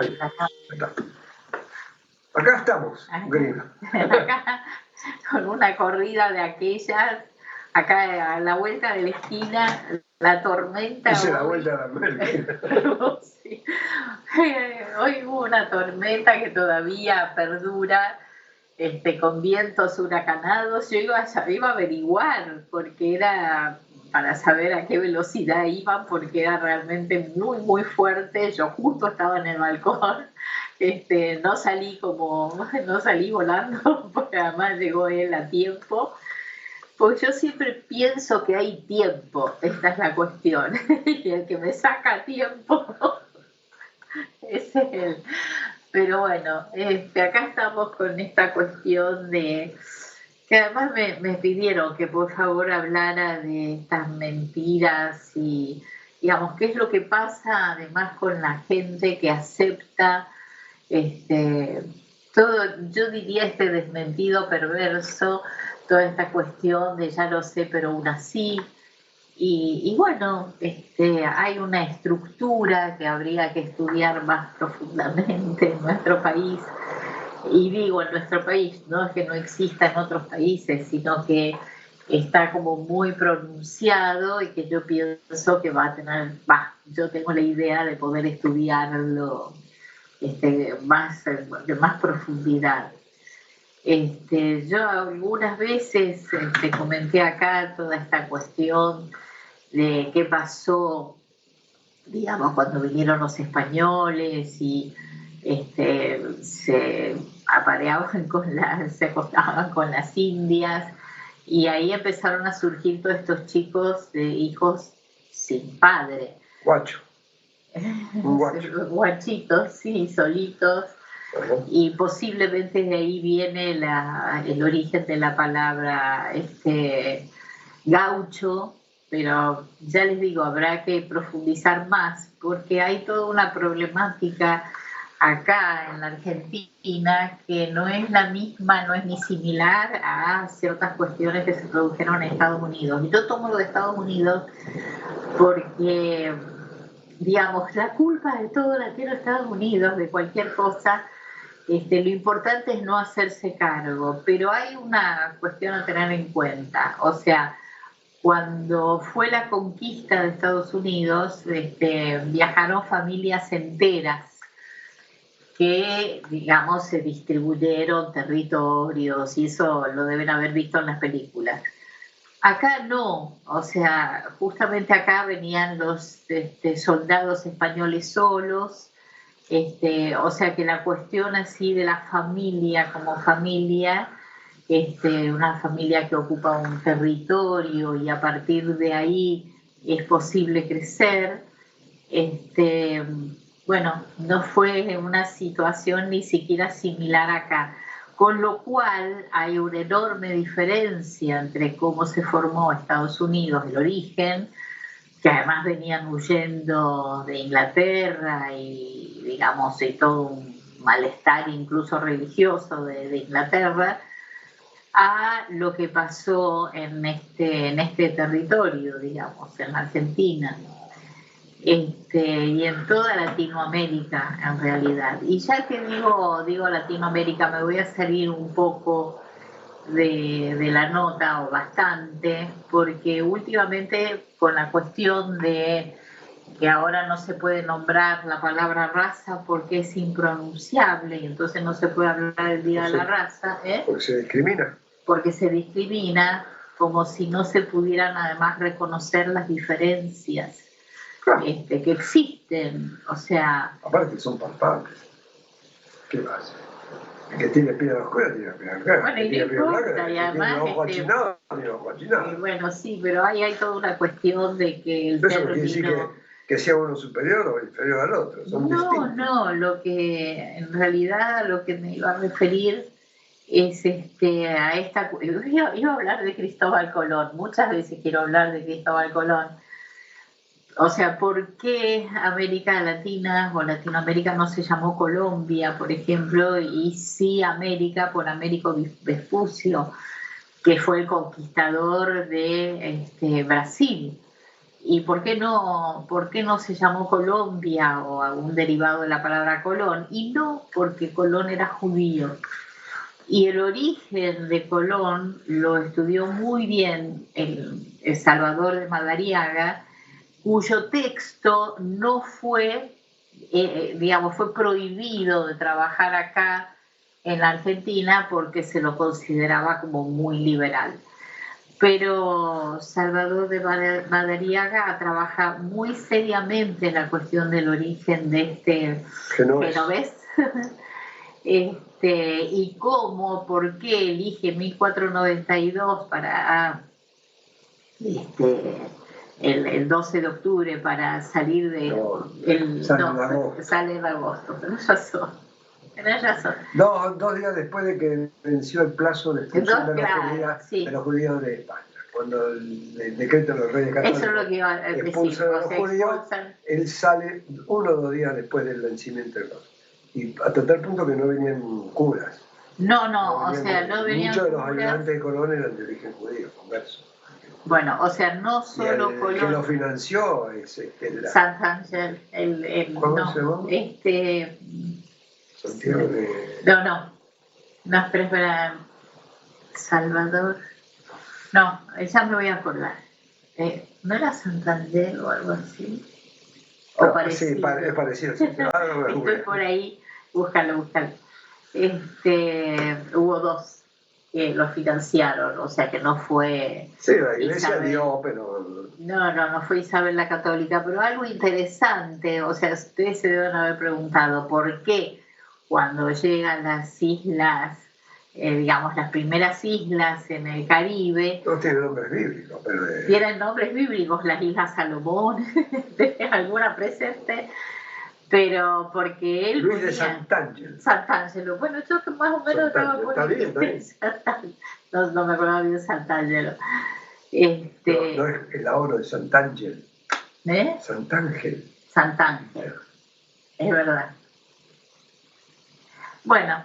Ahí está. Acá estamos, Grina. Acá, con una corrida de aquellas, acá a la vuelta de la esquina, la tormenta. Hice la vuelta de la Merkel. Sí. Hoy hubo una tormenta que todavía perdura, con vientos huracanados. Yo iba a averiguar, porque era para saber a qué velocidad iban, porque era realmente muy, muy fuerte. Yo justo estaba en el balcón. No salí no salí volando, porque además llegó él a tiempo. Porque yo siempre pienso que hay tiempo, esta es la cuestión. Y el que me saca tiempo es él. Pero bueno, acá estamos con esta cuestión de que además me pidieron que por favor hablara de estas mentiras y, digamos, qué es lo que pasa además con la gente que acepta todo, yo diría desmentido perverso, toda esta cuestión de ya lo sé, pero aún así. Y bueno, hay una estructura que habría que estudiar más profundamente en nuestro país. Y digo en nuestro país, no es que no exista en otros países, sino que está como muy pronunciado y que yo pienso que va a tener, yo tengo la idea de poder estudiarlo de más profundidad. Yo algunas veces comenté acá toda esta cuestión de qué pasó, digamos, cuando vinieron los españoles y se apareaban se acostaban con las indias, y ahí empezaron a surgir todos estos chicos de hijos sin padre. Guacho. Guachitos, sí, solitos. Y posiblemente de ahí viene el origen de la palabra gaucho, pero ya les digo, habrá que profundizar más, porque hay toda una problemática acá en la Argentina que no es la misma, no es ni similar a ciertas cuestiones que se produjeron en Estados Unidos. Y yo tomo lo de Estados Unidos porque, digamos, la culpa de todo la tiene Estados Unidos, de cualquier cosa. Lo importante es no hacerse cargo, pero hay una cuestión a tener en cuenta. O sea, cuando fue la conquista de Estados Unidos, viajaron familias enteras que, digamos, se distribuyeron territorios, y eso lo deben haber visto en las películas. Acá no, o sea, justamente acá venían los soldados españoles solos. O sea que la cuestión así de la familia como familia, una familia que ocupa un territorio y a partir de ahí es posible crecer, bueno, no fue una situación ni siquiera similar acá, con lo cual hay una enorme diferencia entre cómo se formó Estados Unidos, el origen, que además venían huyendo de Inglaterra y, digamos, y todo un malestar incluso religioso de Inglaterra, a lo que pasó en este territorio, digamos, en Argentina, y en toda Latinoamérica en realidad. Y ya que digo Latinoamérica, me voy a salir un poco de la nota, o bastante, porque últimamente con la cuestión de que ahora no se puede nombrar la palabra raza porque es impronunciable y entonces no se puede hablar del Día de la Raza. Porque se discrimina. Porque se discrimina, como si no se pudieran además reconocer las diferencias que existen. O sea... Aparte son palpables. ¿Qué pasa? Que tiene piedra oscura, tiene piedra blanca. Bueno, y no importa, y además... Bueno, sí, pero ahí hay toda una cuestión de que el término... Eso quiere decir que sea uno superior o inferior al otro, son distintos. No, lo que en realidad lo que me iba a referir es a esta... Iba a hablar de Cristóbal Colón, muchas veces quiero hablar de Cristóbal Colón. O sea, ¿por qué América Latina o Latinoamérica no se llamó Colombia, por ejemplo, y sí América por Américo Vespucio, que fue el conquistador de Brasil? ¿Y por qué no se llamó Colombia o algún derivado de la palabra Colón? Y no porque Colón era judío. Y el origen de Colón lo estudió muy bien el Salvador de Madariaga, cuyo texto no fue, digamos, fue prohibido de trabajar acá en la Argentina porque se lo consideraba como muy liberal. Pero Salvador de Madariaga trabaja muy seriamente en la cuestión del origen de este genovés. Y cómo, por qué elige 1492 para el 12 de octubre para salir de... Sale de agosto, tenés razón. No, 2 días después de que venció el plazo de expulsión de los judíos de España. Cuando el decreto de los Reyes Católicos eso es lo que iba a decir, expulsan a los judíos, él sale 1 o 2 días después del vencimiento del plazo. Y hasta tal punto que no venían curas. No venían muchos de los ayudantes de Colón eran de origen judío, converso. Bueno, o sea, no solo el Colón. que lo financió es Santángel, ¿cómo se llama? Santiago de... No, espera, Salvador. No, ya me voy a acordar. ¿No era Santander o algo así? O parecido. Sí, es parecido. Estoy por ahí, búscalo. Hubo 2 que lo financiaron, o sea que no fue... Sí, la iglesia dio, pero... No fue Isabel la Católica, pero algo interesante, o sea, ustedes se deben haber preguntado por qué cuando llegan las islas, digamos, las primeras islas en el Caribe... Todos tienen nombres bíblicos, pero... Tienen nombres bíblicos, las Islas Salomón, alguna presente... Pero porque él Luis de Sant'Angelo. Sant'Angelo. Bueno, yo más o menos estaba por ahí. Está bien. No me acordaba bien Sant'Angelo. No es el ahorro de Sant'Angelo. Sant'Angelo. Es verdad. Bueno,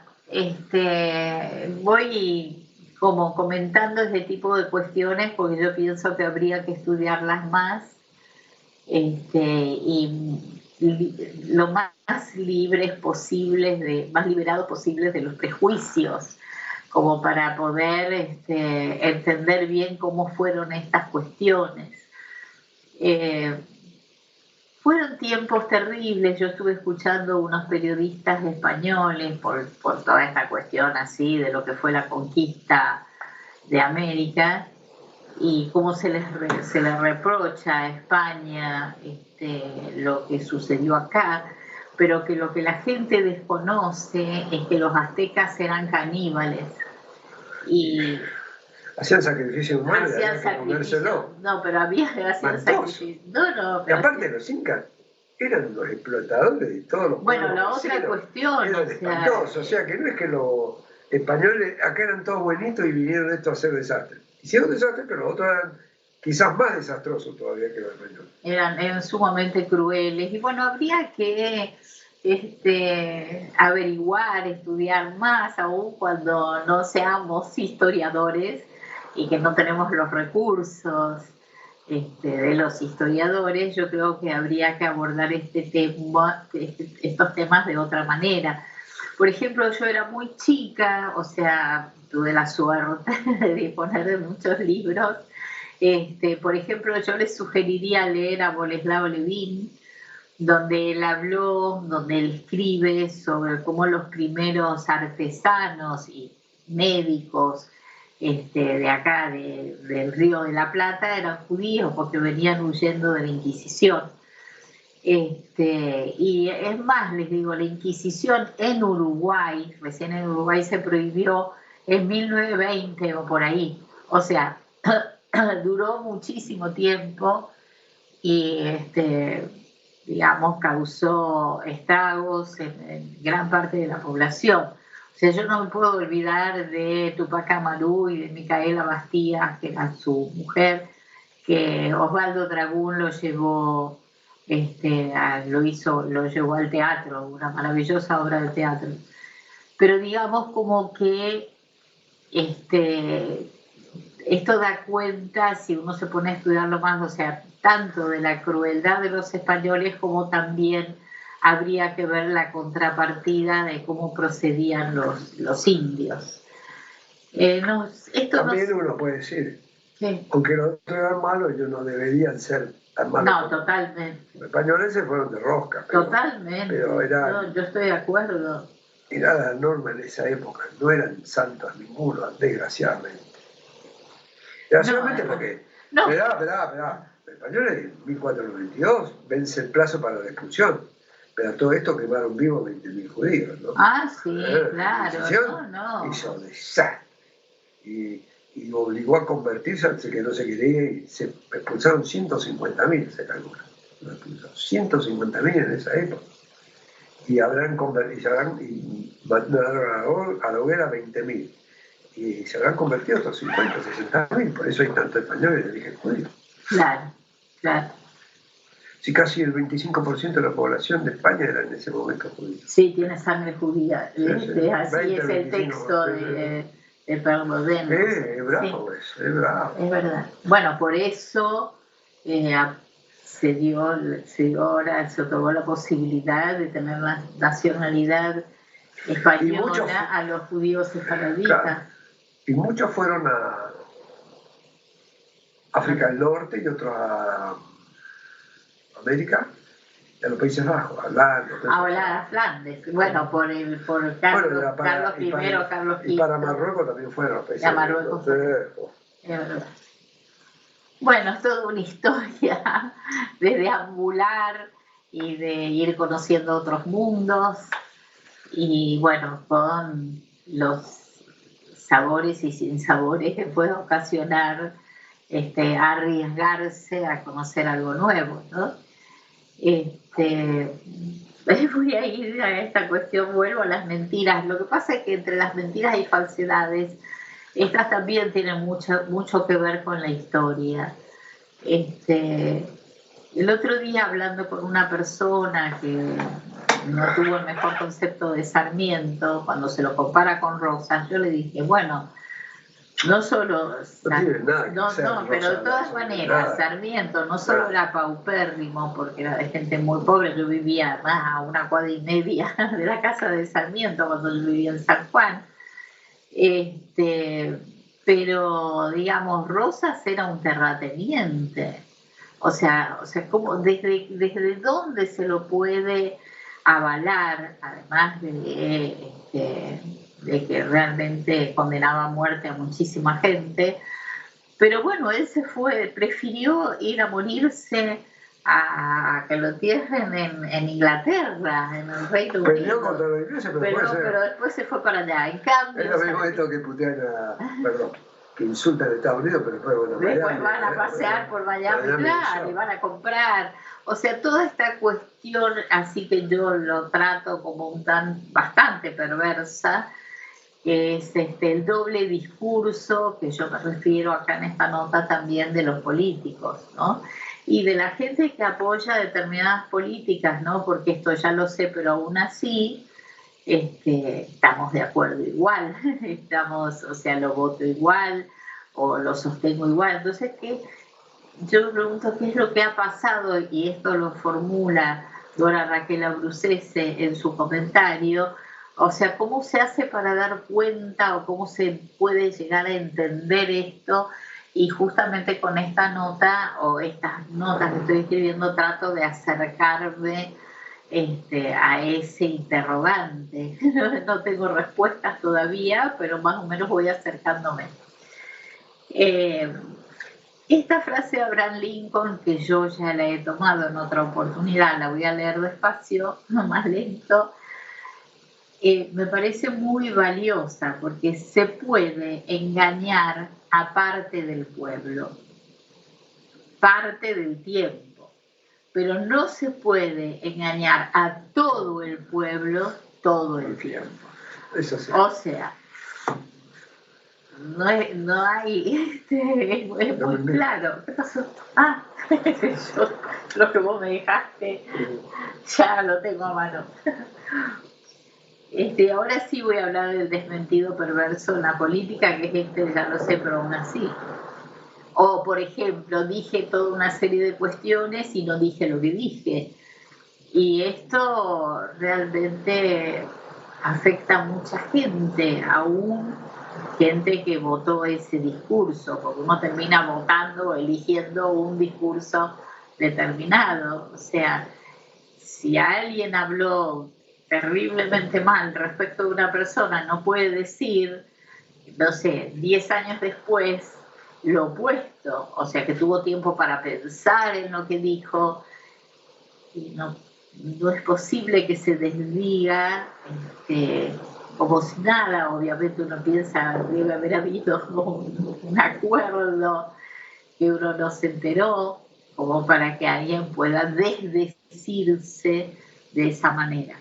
voy como comentando este tipo de cuestiones porque yo pienso que habría que estudiarlas más. Y lo más liberados posibles de los prejuicios, como para poder entender bien cómo fueron estas cuestiones. Fueron tiempos terribles. Yo estuve escuchando unos periodistas españoles por toda esta cuestión así de lo que fue la conquista de América, y cómo se les reprocha a España lo que sucedió acá, pero que lo que la gente desconoce es que los aztecas eran caníbales y hacían sacrificio humano y había que comérselo. No, pero hacían sacrificio. Y aparte los incas eran los explotadores de todos los pueblos. Bueno, la otra cuestión. Eran espantosos, o sea que no es que los españoles acá eran todos buenitos y vinieron esto a hacer desastre. Hicieron desastre, pero los otros eran quizás más desastrosos todavía que los españoles. Eran sumamente crueles. Y bueno, habría que averiguar, estudiar más, aún cuando no seamos historiadores y que no tenemos los recursos de los historiadores. Yo creo que habría que abordar estos temas de otra manera. Por ejemplo, yo era muy chica, o sea, tuve la suerte de disponer de muchos libros. Por ejemplo, yo les sugeriría leer a Boleslao Levin, donde él escribe sobre cómo los primeros artesanos y médicos de acá, del Río de la Plata, eran judíos porque venían huyendo de la Inquisición. Y es más, les digo, la Inquisición en Uruguay, recién en Uruguay se prohibió en 1920 o por ahí, o sea, duró muchísimo tiempo y digamos, causó estragos en gran parte de la población. O sea, yo no me puedo olvidar de Tupac Amaru y de Micaela Bastías, que era su mujer, que Osvaldo Dragún lo llevó, lo llevó al teatro, una maravillosa obra de teatro. Pero digamos como que esto da cuenta, si uno se pone a estudiarlo más, o sea, tanto de la crueldad de los españoles como también habría que ver la contrapartida de cómo procedían los indios. También uno puede decir, ¿qué? Aunque los otros eran malos, ellos no deberían ser tan malos. No, totalmente. Los españoles se fueron de rosca. Totalmente. Pero yo estoy de acuerdo. Era la norma en esa época, no eran santos ninguno, desgraciadamente. Desgraciadamente porque... No. Esperá. Los españoles en 1492 vence el plazo para la expulsión. Pero a todo esto quemaron vivos 20.000 judíos, ¿no? Ah, sí, claro. No. Hizo desastre. Y obligó a convertirse antes que no se quería y se expulsaron 150.000, se calcula. 150.000 en esa época. Y mandaron a la hoguera 20.000. Y se habrán convertido otros 50, 60.000. Por eso hay tantos españoles de origen judío. Claro. Sí, casi el 25% de la población de España era en ese momento judía. Sí, tiene sangre judía. Sí. Así 20, es el texto de Perlodén. Es bravo. Es verdad. Bueno, por eso se otorgó la posibilidad de tener la nacionalidad española a los judíos sefardíes. Claro, y muchos fueron a África del Norte y otros a América, a los Países Bajos, a Flandes. Bueno, por Carlos I. Y para Marruecos también fueron los Países Bajos. Es verdad. Bueno, es toda una historia de deambular y de ir conociendo otros mundos y bueno, con los sabores y sinsabores que puede ocasionar arriesgarse a conocer algo nuevo, ¿no? Voy a ir a esta cuestión, vuelvo a las mentiras. Lo que pasa es que entre las mentiras y falsedades, estas también tienen mucho que ver con la historia. El otro día hablando con una persona que no tuvo el mejor concepto de Sarmiento, cuando se lo compara con Rosas, yo le dije, bueno, no solo... pero de todas maneras, Sarmiento no solo era paupérrimo, porque era de gente muy pobre, yo vivía más a 1,5 cuadras de la casa de Sarmiento cuando yo vivía en San Juan, pero digamos, Rosas era un terrateniente, o sea como desde dónde se lo puede avalar, además de que realmente condenaba a muerte a muchísima gente, pero bueno, él prefirió ir a morirse a que lo entierren en Inglaterra, en el Reino Unido. Peleó contra los ingleses, pero después se fue para allá. En cambio, es lo mismo esto que putean que insultan a Estados Unidos, pero después van a pasear por Miami, claro, y van a comprar. O sea, toda esta cuestión, así que yo lo trato como bastante perversa, que es el doble discurso, que yo me refiero acá en esta nota también de los políticos, ¿no? Y de la gente que apoya determinadas políticas, ¿no? Porque esto ya lo sé, pero aún así estamos de acuerdo igual, lo voto igual o lo sostengo igual. Entonces, yo me pregunto qué es lo que ha pasado, y esto lo formula Dora Raquel Abrucese en su comentario. O sea, ¿cómo se hace para dar cuenta o cómo se puede llegar a entender esto? Y justamente con esta nota o estas notas que estoy escribiendo trato de acercarme a ese interrogante. No tengo respuestas todavía, pero más o menos voy acercándome. Esta frase de Abraham Lincoln, que yo ya la he tomado en otra oportunidad, la voy a leer despacio, más lento, me parece muy valiosa porque se puede engañar a parte del pueblo, parte del tiempo, pero no se puede engañar a todo el pueblo todo el tiempo. Eso sí. O sea, no hay, es muy claro. ¿Qué pasó? Lo que vos me dejaste, ya lo tengo a mano. Ahora sí voy a hablar del desmentido perverso en la política, que es ya lo sé, pero aún así. O, por ejemplo, dije toda una serie de cuestiones y no dije lo que dije. Y esto realmente afecta a mucha gente, aún gente que votó ese discurso, porque uno termina votando o eligiendo un discurso determinado. O sea, si alguien habló terriblemente mal respecto de una persona, no puede decir, no sé, 10 años después lo opuesto, o sea, que tuvo tiempo para pensar en lo que dijo y no es posible que se desdiga como si nada. Obviamente uno piensa, debe haber habido un acuerdo que uno no se enteró, como para que alguien pueda desdecirse de esa manera.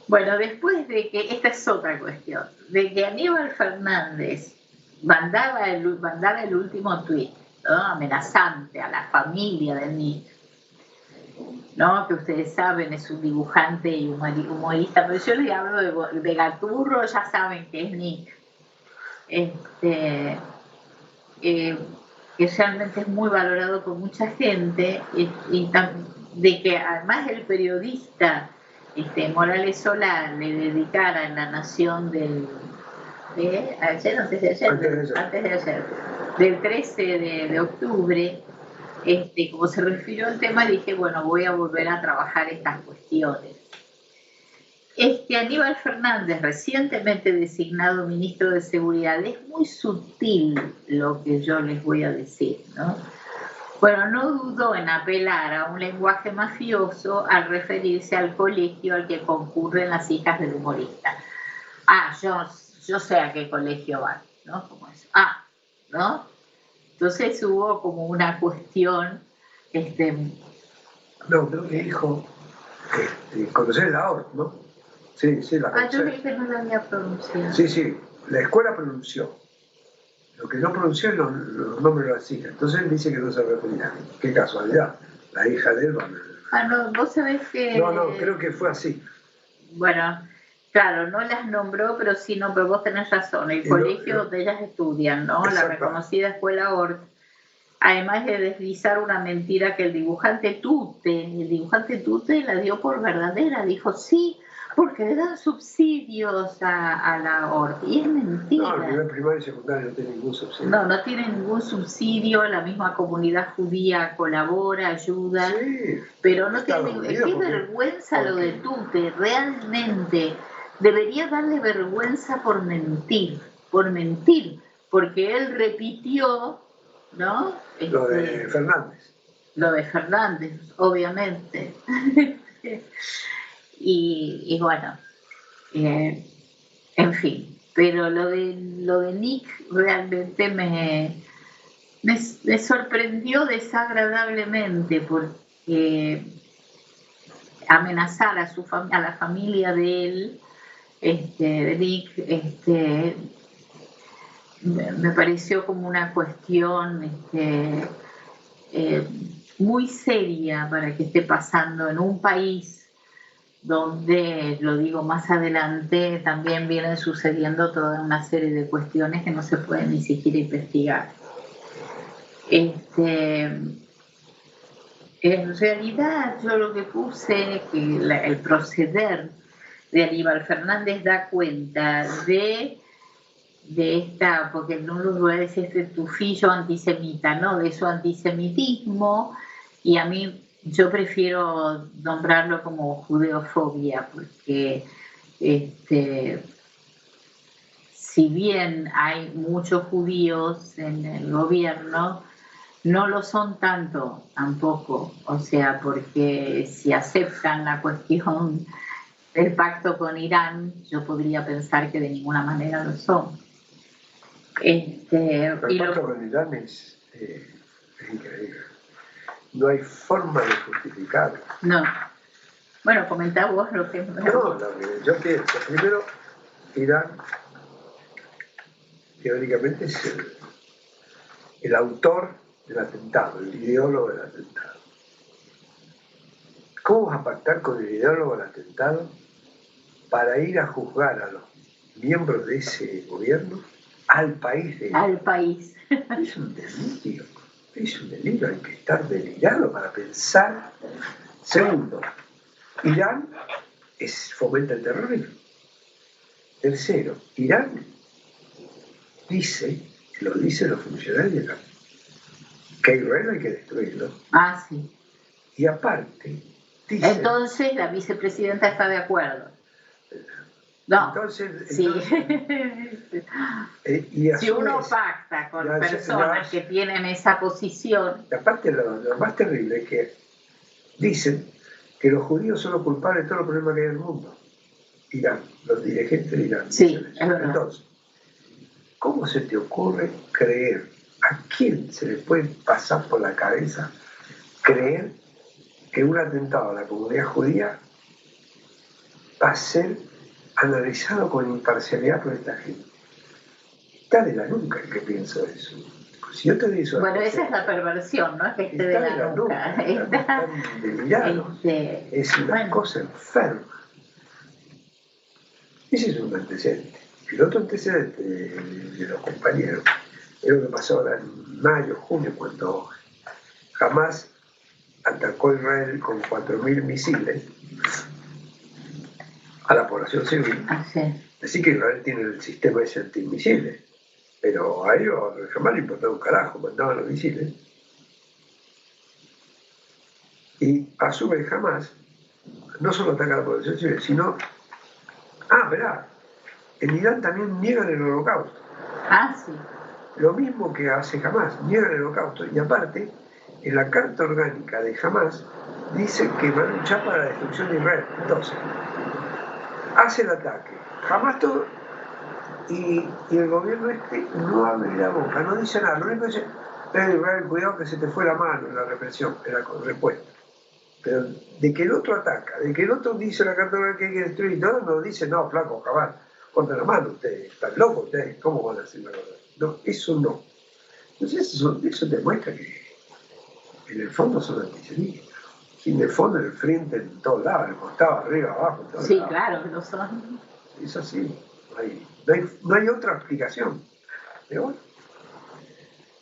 Bueno, después de que, esta es otra cuestión, de que Aníbal Fernández mandara el último tuit, ¿no?, amenazante a la familia de Nick, ¿no?, que ustedes saben es un dibujante y humorista, pero yo les hablo de Gaturro, ya saben que es Nick, que realmente es muy valorado por mucha gente, de que además el periodista Morales Solá le dedicara en La Nación antes de ayer, del 13 de octubre, como se refirió al tema, dije, bueno, voy a volver a trabajar estas cuestiones. Aníbal Fernández, recientemente designado ministro de Seguridad, es muy sutil lo que yo les voy a decir, ¿no? Bueno, no dudó en apelar a un lenguaje mafioso al referirse al colegio al que concurren las hijas del humorista. Yo sé a qué colegio van, ¿no? Como eso. ¿No? Entonces hubo como una cuestión. No, creo que dijo conocer la ORT, ¿no? Sí, la conocí. Yo creí que no la había pronunciado. Sí, la escuela pronunció. Lo que no pronunció es los nombres de las hijas. Entonces él dice que no se refería a mí. Qué casualidad. La hija de él va a... No, vos sabés que... No, creo que fue así. Bueno, claro, no las nombró, pero sí, no, pero vos tenés razón. El colegio donde ellas estudian, ¿no? La reconocida escuela Ort. Además de deslizar una mentira que el dibujante Tute la dio por verdadera. Dijo, sí, porque le dan subsidios a la ORT. Y es mentira. No, el nivel primario y secundario no tiene ningún subsidio. No tiene ningún subsidio. La misma comunidad judía colabora, ayuda. Sí, pero no tiene ningún... Qué vergüenza lo de Tute, realmente. Debería darle vergüenza por mentir, porque él repitió, ¿no? Lo de Fernández. Lo de Fernández, obviamente. y bueno, en fin. Pero lo de Nick realmente me sorprendió desagradablemente, porque amenazar a la familia de él, de Nick, me pareció como una cuestión muy seria para que esté pasando en un país donde, lo digo más adelante, también vienen sucediendo toda una serie de cuestiones que no se pueden ni siquiera investigar. En realidad yo lo que puse, que el proceder de Aníbal Fernández da cuenta de esta, porque en un lugar es este tufillo antisemita, ¿no? De su antisemitismo, y a mí yo prefiero nombrarlo como judeofobia, porque si bien hay muchos judíos en el gobierno, no lo son tanto tampoco, o sea, porque si aceptan la cuestión del pacto con Irán, yo podría pensar que de ninguna manera lo son. El pacto con Irán es increíble. No hay forma de justificarlo. No. Bueno, comentá vos lo que... No, yo pienso, primero, Irán teóricamente es el autor del atentado, el ideólogo del atentado. ¿Cómo vas a pactar con el ideólogo del atentado para ir a juzgar a los miembros de ese gobierno al país de al país. Es un delirio, hay que estar delirado para pensar. Segundo, Irán fomenta el terrorismo. Tercero, Irán lo dicen los funcionarios de Irán, que a Israel hay que destruirlo. Ah, sí. Y aparte, dicen... Entonces la vicepresidenta está de acuerdo. No, entonces sí. Si uno vez, pacta con personas que tienen esa posición... Aparte, lo más terrible es que dicen que los judíos son los culpables de todos los problemas que hay en el mundo. Irán, los dirigentes de Irán. Sí, es verdad. Entonces, ¿cómo se te ocurre creer? ¿A quién se le puede pasar por la cabeza creer que un atentado a la comunidad judía va a ser analizado con imparcialidad por esta gente? Está de la nuca el que pienso eso. Si yo te digo bueno, esa es la perversión, ¿no? Que esté de la nuca. Es una cosa enferma. Ese es un antecedente. El otro antecedente de los compañeros es lo que pasó ahora en mayo, junio, cuando Hamas atacó a Israel con 4.000 misiles a la población civil. Así que Israel tiene el sistema ese antimisiles, pero a ellos jamás le importaba un carajo, mandaban los misiles. Y a su vez Hamas no solo ataca a la población civil, sino... verá, en Irán también niegan el holocausto. Sí. Lo mismo que hace Hamas, niegan el holocausto. Y aparte, en la carta orgánica de Hamas dice que va a luchar para la destrucción de Israel. Entonces, hace el ataque. Hamas todo... Y el gobierno no abre la boca, no dice nada. Lo único que dice, Israel, cuidado que se te fue la mano en la represión, en la respuesta. Pero de que el otro ataca, de que el otro dice la carta orgánica que hay que destruir, no dice, no, flaco, jamás, corten la mano, ustedes están locos, ustedes, ¿cómo van a hacer la cosa? No, eso no. Entonces eso demuestra que en el fondo son antisemitas. Y en el fondo, en el frente, en todos lados, en el costado, arriba, abajo, en todos lados. Sí, claro, lo son. Es así, no hay otra explicación. Pero bueno,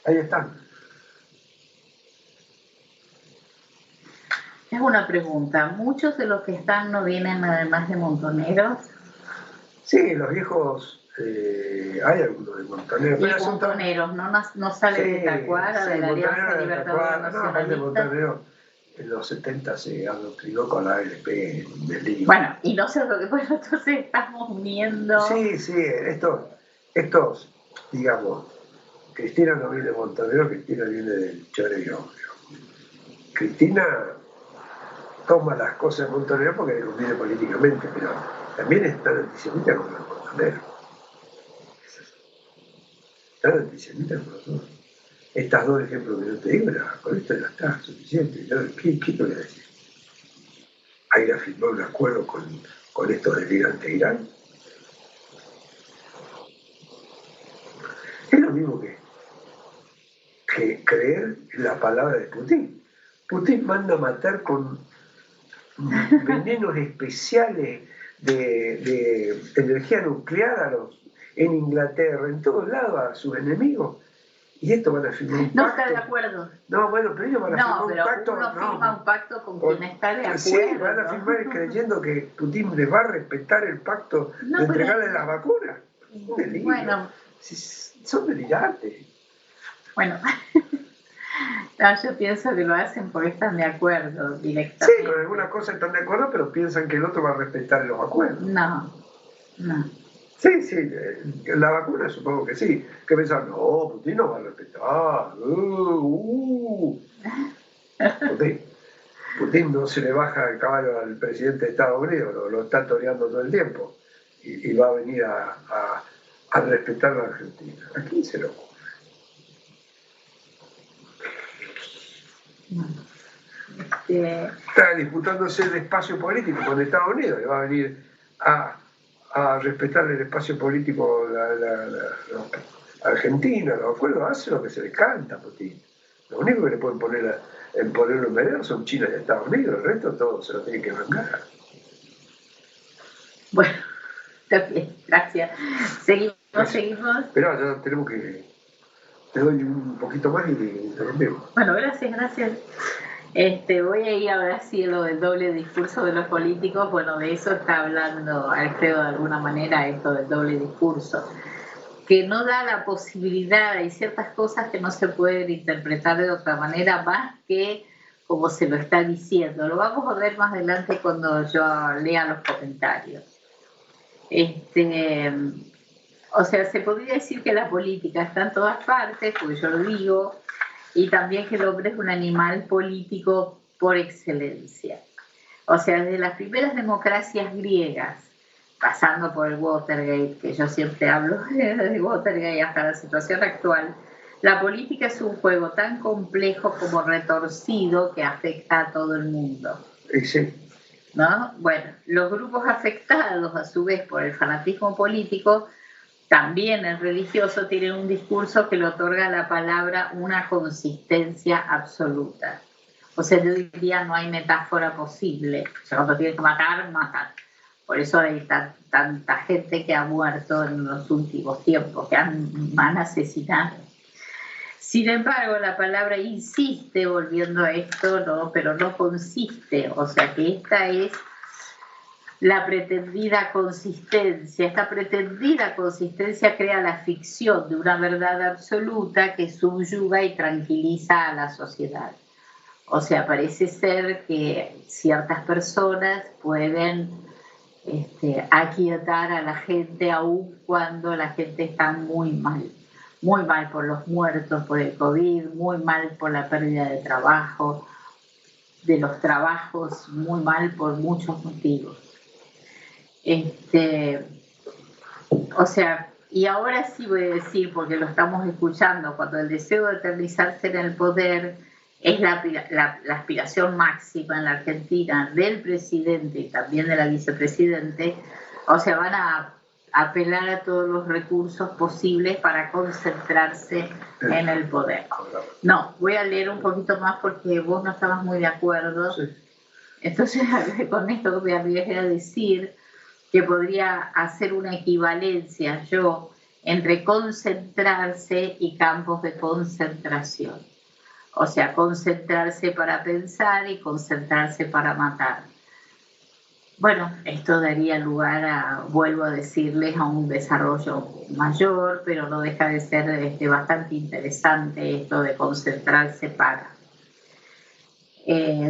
ahí están. Es una pregunta. ¿Muchos de los que están no vienen además de montoneros? Sí, los viejos, hay algunos de montoneros. Y montoneros, ¿no salen de Tacuara, de la Alianza Libertadora Nacionalista? De montoneros, en los 70 se adoctrinó con la ALP en Berlín. Bueno, y no sé lo que pues nosotros estamos viendo. Sí, estos, digamos, Cristina no viene de Montonero, Cristina viene del Choreo. Cristina toma las cosas de Montonero porque le conviene políticamente, pero también es tan antisemita como los Montoneros. Tan antisemita como los dos. Estas dos ejemplos que yo te digo, con esto ya está suficiente. ¿Qué te voy a decir? ¿A ir a firmar un acuerdo con estos delirantes de Irán? Es lo mismo que creer en la palabra de Putin. Putin manda a matar con venenos especiales de energía nuclear en Inglaterra, en todos lados, a sus enemigos. Y esto van a firmar un pacto. No está de acuerdo. No, bueno, pero ellos van a firmar un pacto. Uno firma un pacto con quien está de acuerdo. Sí, van a firmar creyendo que Putin les va a respetar el pacto de entregarle las vacunas. Un delirio. Bueno. Son delirantes. Bueno, yo pienso que lo hacen porque están de acuerdo directamente. Sí, con algunas cosas están de acuerdo, pero piensan que el otro va a respetar los acuerdos. No. Sí, la vacuna supongo que sí. Que pensaban, no, Putin no va a respetar. Putin no se le baja el caballo al presidente de Estados Unidos, lo está toreando todo el tiempo. Y va a venir a respetar a la Argentina. ¿A quién se lo ocurre? Está disputándose el espacio político con Estados Unidos, le va a venir a respetar el espacio político la Argentina, los acuerdos, hace lo que se le canta a Putin. Lo único que le pueden ponerlo en veneno son China y Estados Unidos, el resto todo se lo tienen que bancar. Bueno, está bien, gracias. Seguimos. Pero ya tenemos que... Te doy un poquito más y interrumpimos. Bueno, gracias. Voy a ir ahora sí a lo del doble discurso de los políticos. Bueno, de eso está hablando Alfredo de alguna manera, esto del doble discurso, que no da la posibilidad, hay ciertas cosas que no se pueden interpretar de otra manera más que como se lo está diciendo. Lo vamos a ver más adelante cuando yo lea los comentarios. O sea, se podría decir que la política está en todas partes, porque yo lo digo, y también que el hombre es un animal político por excelencia. O sea, desde las primeras democracias griegas, pasando por el Watergate, que yo siempre hablo de Watergate, hasta la situación actual, la política es un juego tan complejo como retorcido que afecta a todo el mundo. Sí. ¿No? Bueno, los grupos afectados, a su vez, por el fanatismo político, también el religioso, tiene un discurso que le otorga a la palabra una consistencia absoluta. O sea, yo diría no hay metáfora posible. O sea, cuando tiene que matar, matan. Por eso hay tanta gente que ha muerto en los últimos tiempos, que han asesinado. Sin embargo, la palabra insiste, volviendo a esto, ¿no? Pero no consiste. O sea, que esta es la pretendida consistencia. Esta pretendida consistencia crea la ficción de una verdad absoluta que subyuga y tranquiliza a la sociedad. O sea, parece ser que ciertas personas pueden aquietar a la gente aun cuando la gente está muy mal por los muertos, por el COVID, muy mal por la pérdida de trabajo, de los trabajos, muy mal por muchos motivos. O sea, y ahora sí voy a decir, porque lo estamos escuchando, cuando el deseo de eternizarse en el poder es la aspiración máxima en la Argentina del presidente y también de la vicepresidente, o sea, van a apelar a todos los recursos posibles para concentrarse en el poder. No, voy a leer un poquito más porque vos no estabas muy de acuerdo. Sí. Entonces, con esto voy a decir que podría hacer una equivalencia yo entre concentrarse y campos de concentración. O sea, concentrarse para pensar y concentrarse para matar. Bueno, esto daría lugar a, vuelvo a decirles, a un desarrollo mayor, pero no deja de ser bastante interesante esto de concentrarse para.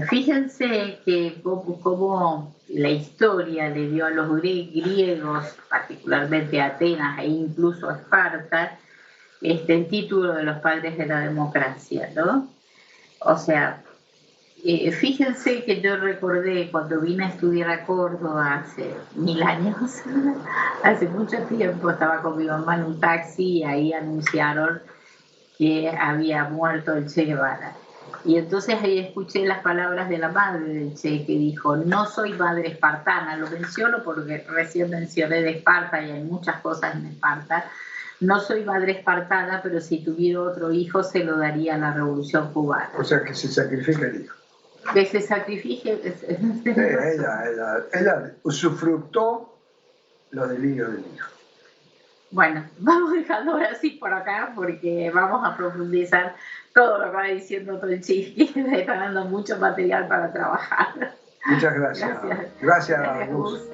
Fíjense que como la historia le dio a los griegos, particularmente a Atenas e incluso a Esparta, el título de los padres de la democracia, ¿no? O sea, fíjense que yo recordé cuando vine a estudiar a Córdoba hace 1000 años, hace mucho tiempo, estaba con mi mamá en un taxi y ahí anunciaron que había muerto el Che Guevara. Y entonces ahí escuché las palabras de la madre del Che, que dijo: no soy madre espartana. Lo menciono porque recién mencioné de Esparta y hay muchas cosas en Esparta. No soy madre espartana, pero si tuviera otro hijo se lo daría a la Revolución Cubana. O sea, que se sacrifica el hijo. Que se sacrifique. Ella usufructó los delirios del hijo. Bueno, vamos dejando ahora sí por acá porque vamos a profundizar todo lo que va diciendo Tonchi, que está dando mucho material para trabajar. Muchas gracias. Gracias, Luz.